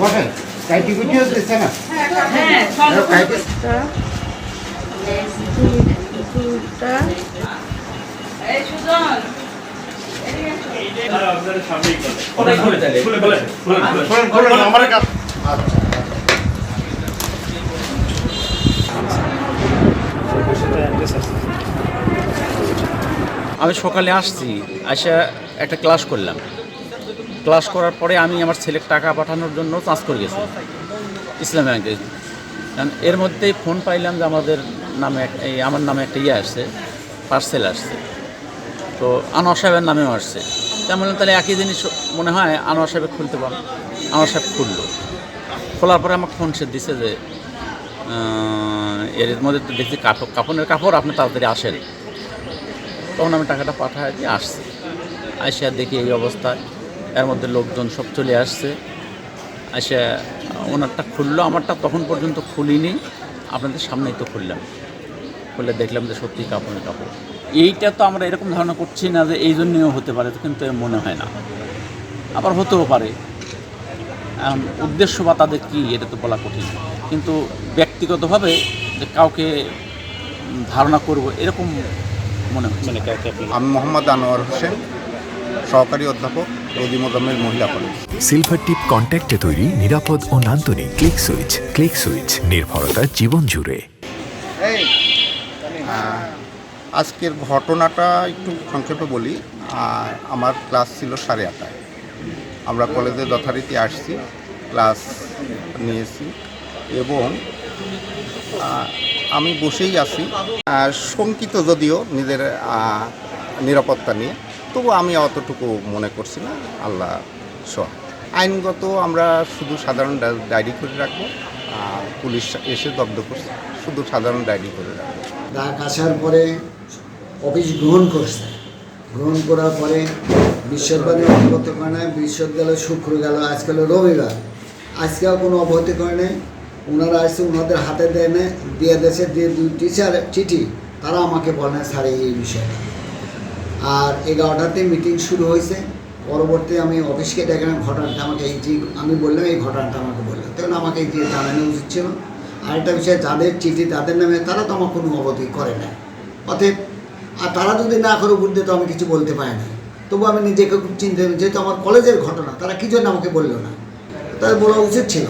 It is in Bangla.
বসেন কাইটি কুটিও দিচ্ছে না আমি সকালে আসছি আসা একটা ক্লাস করলাম। ক্লাস করার পরে আমি আমার ছেলের টাকা পাঠানোর জন্য ট্রান্সফার গেছি ইসলামী ব্যাংকে। কারণ এর মধ্যেই ফোন পাইলাম যে আমাদের নামে আমার নামে একটা আসছে, পার্সেল আসছে। তো আনোয়ার সাহেবের নামেও আসছে। তেমন তাহলে একই জিনিস মনে হয় আনোয়ার সাহেব খুলতে পারেন। আনোয়ার সাহেব খুললো, খোলার পরে আমাকে ফোন সে দিছে যে এর মধ্যে তো দেখছি কাপড়ের কাপড়, আপনি তাড়াতাড়ি আসেন। তখন আমি টাকাটা পাঠায় দিয়ে আসছি। আসে দেখি এই অবস্থায়, এর মধ্যে লোকজন সব চলে আসছে। আসে ওনারটা খুললো, আমারটা তখন পর্যন্ত খুলিনি, আপনাদের সামনেই তো খুললাম। খুলে দেখলাম যে সত্যি কাপড়ের কাপড়। এইটা তো আমরা এরকম ধারণা করছি না যে এই জন্যও হতে পারে, কিন্তু মনে হয় না। আবার হতেও পারে, উদ্দেশ্য বা তাদের কী এটা তো বলা কঠিন। কিন্তু ব্যক্তিগতভাবে যে কাউকে ধারণা করব এরকম মনে হচ্ছে। আমি মোহাম্মদ আনোয়ার হোসেন, সহকারী অধ্যাপক রোজি মোজাম্মেল মহিলা কলেজ। সিলভার টিপ কন্ট্যাক্টে তৈরি নিরাপদ ও নান্দনিক ক্লিক সুইচ নির্ভরতা জীবন জুড়ে। আজকের ঘটনাটা একটু সংক্ষেপে বলি। আমার ক্লাস ছিল 8:30। আমরা কলেজে যথারীতি আসছি, ক্লাস নিয়েছি এবং আমি বসেই আছি, শঙ্কিত যদিও নিজের নিরাপত্তা নিয়ে, তবু আমি অতটুকু মনে করছি না। আল্লাহ সহ আইনগত আমরা শুধু সাধারণ ডায়েরি করে রাখবো। পুলিশ এসে জব্দ করছে, শুধু সাধারণ ডায়েরি করে রাখবো। ডাক আসার পরে অফিস গ্রহণ করছে, গ্রহণ করার পরে বিশ্ববিদ্যালয় অবগত করে নেয়। বিশ্ববিদ্যালয় শুক্র গেল, আজকে হলো রবিবার, আজকেও কোনো অবগতি করে নেই। ওনারা আসছে, ওনাদের হাতে দেয় না, দিয়ে দেশে দিয়ে 2 টিচার চিঠি, তারা আমাকে বলে স্যার এই বিষয়টা। আর 11টাতে মিটিং শুরু হয়েছে। পরবর্তী আমি অফিসকে দেখলাম, ঘটনাটা আমাকে আমি বললাম এই ঘটনাটা আমাকে বললাম, তখন আমাকে দিয়ে জানানো উচিত ছিল। আরেকটা বিষয়, যাদের চিঠি তাদের নামে, তারা তো আমার কোনো অবগতি করে না। অতএব আর তারা যদি না করে বুঝতে, তো আমি কিছু বলতে পারি না। তবু আমি নিজেকে খুব চিন্তা, যেহেতু আমার কলেজের ঘটনা, তারা কী জন্য আমাকে বললো না, তাদের বলা উচিত ছিল।